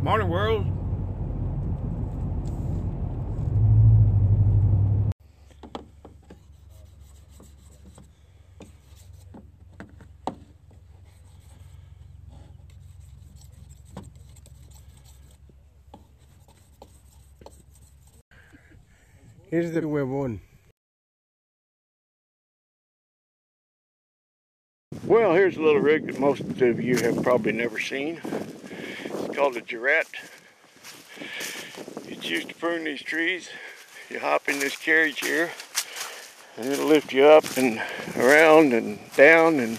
Morning, world. Here's the web one. Well, here's a little rig that most of you have probably never seen. It's called a Girette. It's used to prune these trees. You hop in this carriage here, and it'll lift you up and around and down, and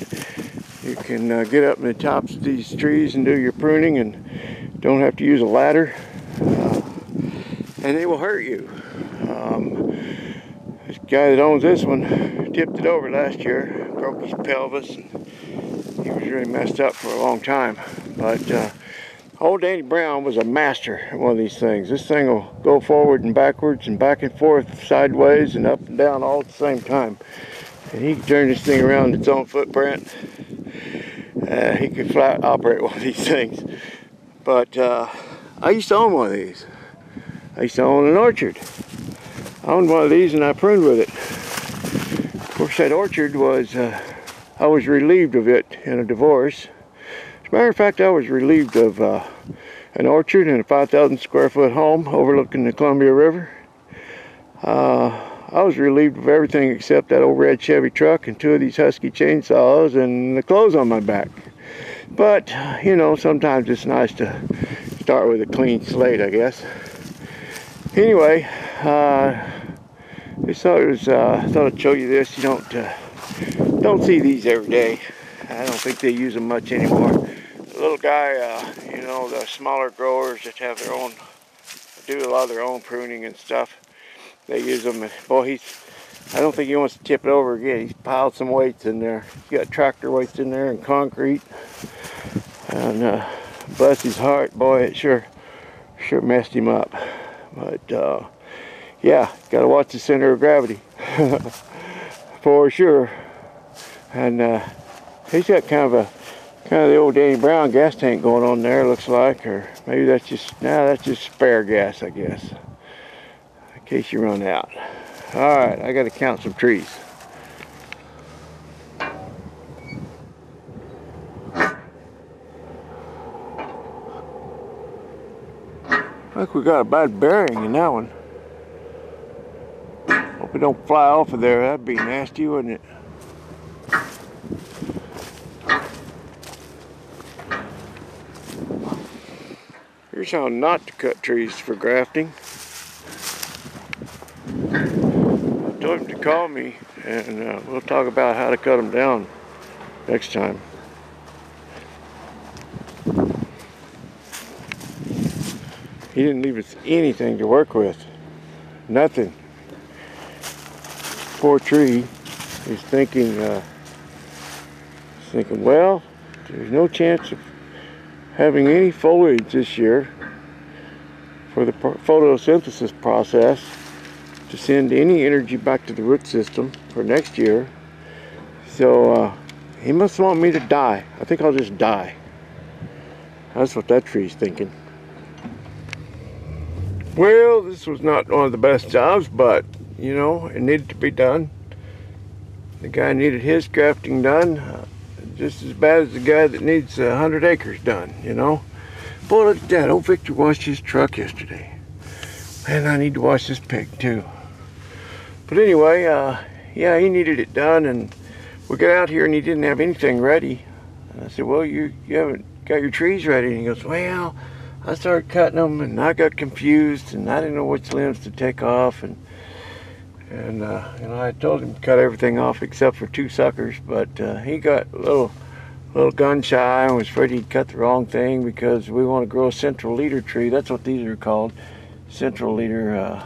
you can get up in the tops of these trees and do your pruning, and don't have to use a ladder. And it will hurt you. This guy that owns this one tipped it over last year, broke his pelvis, and he was really messed up for a long time. But old Danny Brown was a master at one of these things. This thing will go forward and backwards and back and forth, sideways and up and down all at the same time. And he could turn this thing around its own footprint. He could flat operate one of these things. But I used to own one of these. I used to own an orchard. I owned one of these and I pruned with it. Of course, that orchard was, I was relieved of it in a divorce. As a matter of fact, I was relieved of an orchard and a 5,000 square foot home overlooking the Columbia River. I was relieved of everything except that old red Chevy truck and 2 of these Husky chainsaws and the clothes on my back. But, you know, sometimes it's nice to start with a clean slate, I guess. Anyway, I thought I'd show you this. You don't see these every day. I don't think they use them much anymore. The little guy, you know, the smaller growers that have their own, do a lot of their own pruning and stuff, they use them. And boy, I don't think he wants to tip it over again. He's piled some weights in there. He's got tractor weights in there and concrete. And bless his heart, boy, it sure messed him up. But yeah, gotta watch the center of gravity for sure. And he's got kind of the old Danny Brown gas tank going on there, looks like, or maybe that's just spare gas, I guess, in case you run out. All right, I gotta count some trees. I think we got a bad bearing in that one. Hope it don't fly off of there. That'd be nasty, wouldn't it? Here's how not to cut trees for grafting. I told him to call me, and we'll talk about how to cut them down next time. He didn't leave us anything to work with. Nothing. Poor tree. He's thinking, well, there's no chance of having any foliage this year for the photosynthesis process to send any energy back to the root system for next year. So he must want me to die. I think I'll just die. That's what that tree's thinking. Well, this was not one of the best jobs, but, you know, it needed to be done. The guy needed his grafting done just as bad as the guy that needs 100 acres done, you know. Boy, look at that. Old Victor washed his truck yesterday. Man, I need to wash this pig, too. But anyway, yeah, he needed it done, and we got out here, and he didn't have anything ready. And I said, well, you haven't got your trees ready. And he goes, well, I started cutting them, and I got confused, and I didn't know which limbs to take off, and you know, I told him to cut everything off except for 2 suckers, but he got a little gun shy and was afraid he'd cut the wrong thing because we want to grow a central leader tree. That's what these are called, central leader.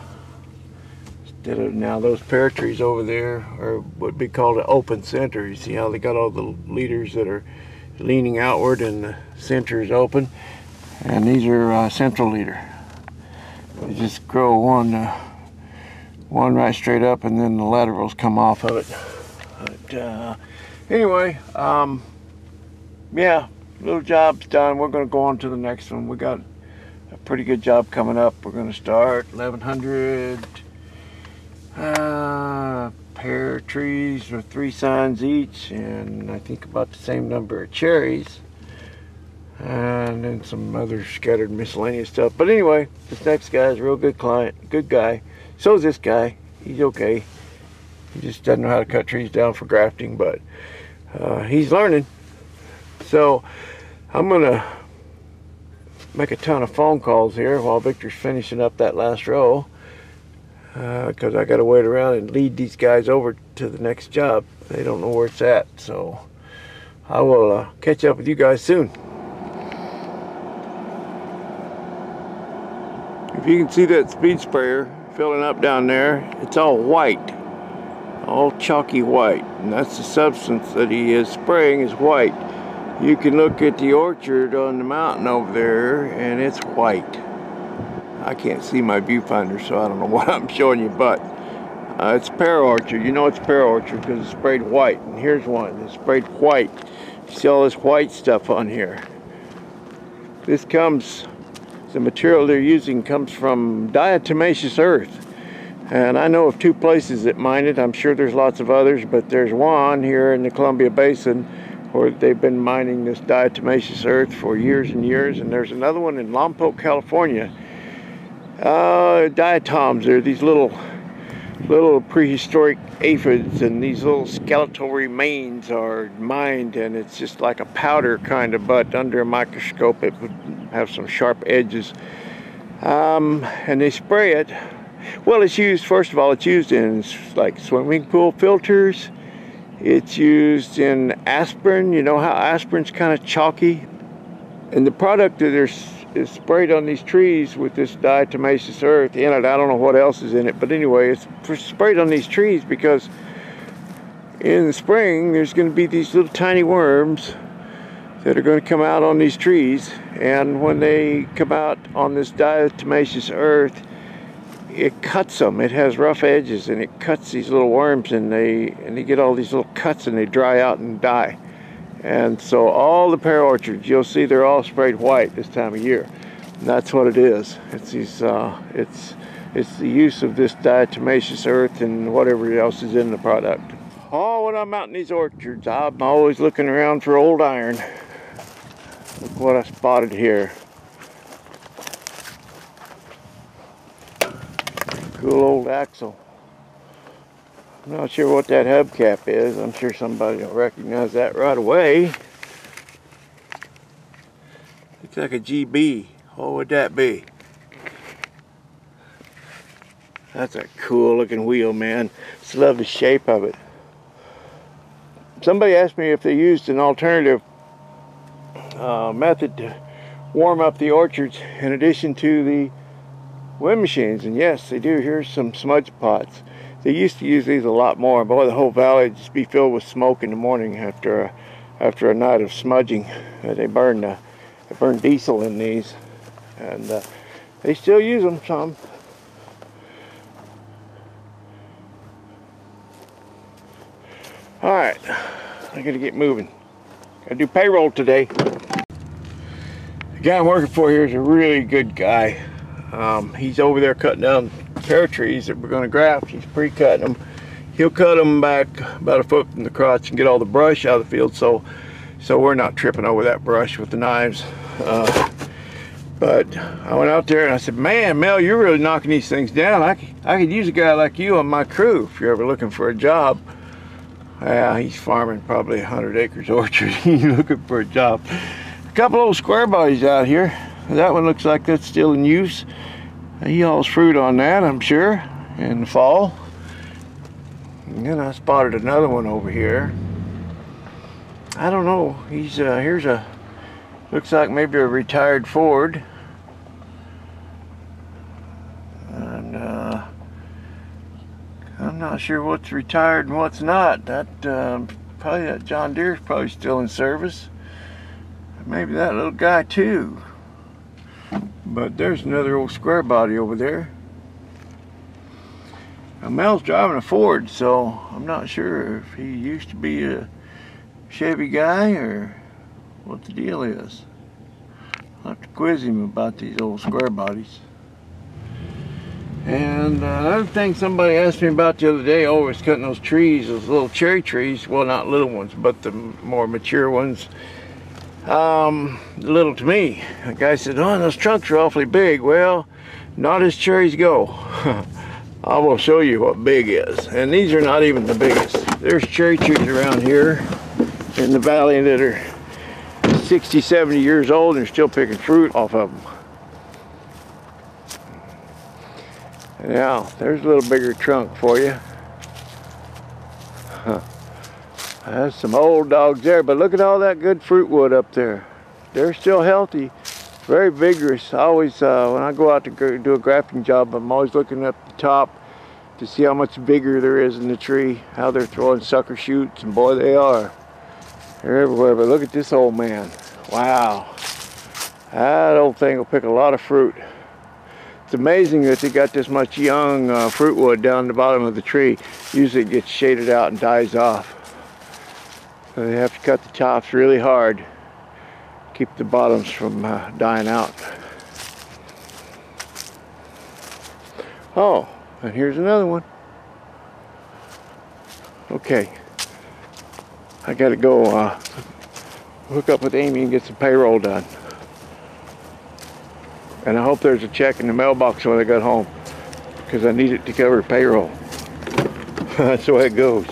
Instead of now those pear trees over there are what would be called an open center. You see how they got all the leaders that are leaning outward and the center is open. And these are central leader. You just grow one right straight up, and then the laterals come off of it. But anyway, yeah, little job's done. We're going to go on to the next one. We got a pretty good job coming up. We're going to start 1,100 pear trees with 3 signs each, and I think about the same number of cherries, and then some other scattered miscellaneous stuff. But anyway, this next guy is a real good client, good guy. So is this guy. He's okay. He just doesn't know how to cut trees down for grafting, but he's learning. So I'm gonna make a ton of phone calls here while Victor's finishing up that last row, because I gotta wait around and lead these guys over to the next job. They don't know where it's at, so I will catch up with you guys soon. If you can see that speed sprayer filling up down there, it's all white, all chalky white, and that's the substance that he is spraying is white. You can look at the orchard on the mountain over there, and it's white. I can't see my viewfinder, so I don't know what I'm showing you, but it's a pear orchard. You know it's a pear orchard because it's sprayed white. And here's one that's sprayed white. You see all this white stuff on here. This comes, the material they're using comes from diatomaceous earth. And I know of 2 places that mine it. I'm sure there's lots of others, but there's one here in the Columbia Basin where they've been mining this diatomaceous earth for years and years, and there's another one in Lompoc, California. Diatoms, they're these little prehistoric aphids, and these little skeletal remains are mined, and it's just like a powder kind of, but under a microscope it would have some sharp edges. And they spray it. Well, it's used, first of all, it's used in like swimming pool filters. It's used in aspirin. You know how aspirin's kind of chalky? And the product that is sprayed on these trees with this diatomaceous earth in it, I don't know what else is in it, but anyway, it's sprayed on these trees because in the spring there's going to be these little tiny worms that are going to come out on these trees, and when they come out on this diatomaceous earth, it cuts them. It has rough edges, and it cuts these little worms, and they get all these little cuts, and they dry out and die. And so all the pear orchards, you'll see they're all sprayed white this time of year. And that's what it is. It's these it's the use of this diatomaceous earth and whatever else is in the product. Oh, when I'm out in these orchards, I'm always looking around for old iron. Look what I spotted here. Cool old axle. I'm not sure what that hubcap is. I'm sure somebody will recognize that right away. Looks like a GB. What would that be? That's a cool looking wheel, man. Just love the shape of it. Somebody asked me if they used an alternative method to warm up the orchards in addition to the wind machines, and yes, they do. Here's some smudge pots. They used to use these a lot more. Boy, the whole valley would just be filled with smoke in the morning after a night of smudging. They burn diesel in these, and they still use them some. All right, I gotta get moving. Gotta do payroll today. The guy I'm working for here is a really good guy. He's over there cutting down pear trees that we're going to graft. He's pre-cutting them. He'll cut them back about 1 foot from the crotch and get all the brush out of the field, so we're not tripping over that brush with the knives. But I went out there and I said, man, Mel, you're really knocking these things down. I could use a guy like you on my crew if you're ever looking for a job. Yeah, he's farming probably 100 acres orchard. He's looking for a job. A couple old square bodies out here. That one looks like that's still in use. He hauls fruit on that, I'm sure, in the fall. And then I spotted another one over here. I don't know. He's here's a, looks like maybe a retired Ford. And I'm not sure what's retired and what's not. Probably that John Deere's probably still in service. Maybe that little guy too. But there's another old square body over there. Now, Mel's driving a Ford, so I'm not sure if he used to be a Chevy guy or what the deal is. I'll have to quiz him about these old square bodies. And another thing somebody asked me about the other day, oh, was cutting those trees, those little cherry trees. Well, not little ones, but the more mature ones. Little to me. The guy said, oh, those trunks are awfully big. Well, not as cherries go. I will show you what big is. And these are not even the biggest. There's cherry trees around here in the valley that are 60, 70 years old and still picking fruit off of them. Now, there's a little bigger trunk for you. There's some old dogs there, but look at all that good fruit wood up there. They're still healthy, very vigorous. I always, when I go out to do a grafting job, I'm always looking up the top to see how much vigor there is in the tree, how they're throwing sucker shoots, and boy, they are. They're everywhere, but look at this old man. Wow. That old thing will pick a lot of fruit. It's amazing that they got this much young fruit wood down the bottom of the tree. Usually it gets shaded out and dies off. So they have to cut the tops really hard, keep the bottoms from dying out. Oh, and here's another one. Okay, I gotta go hook up with Amy and get some payroll done. And I hope there's a check in the mailbox when I got home, because I need it to cover payroll. That's the way it goes.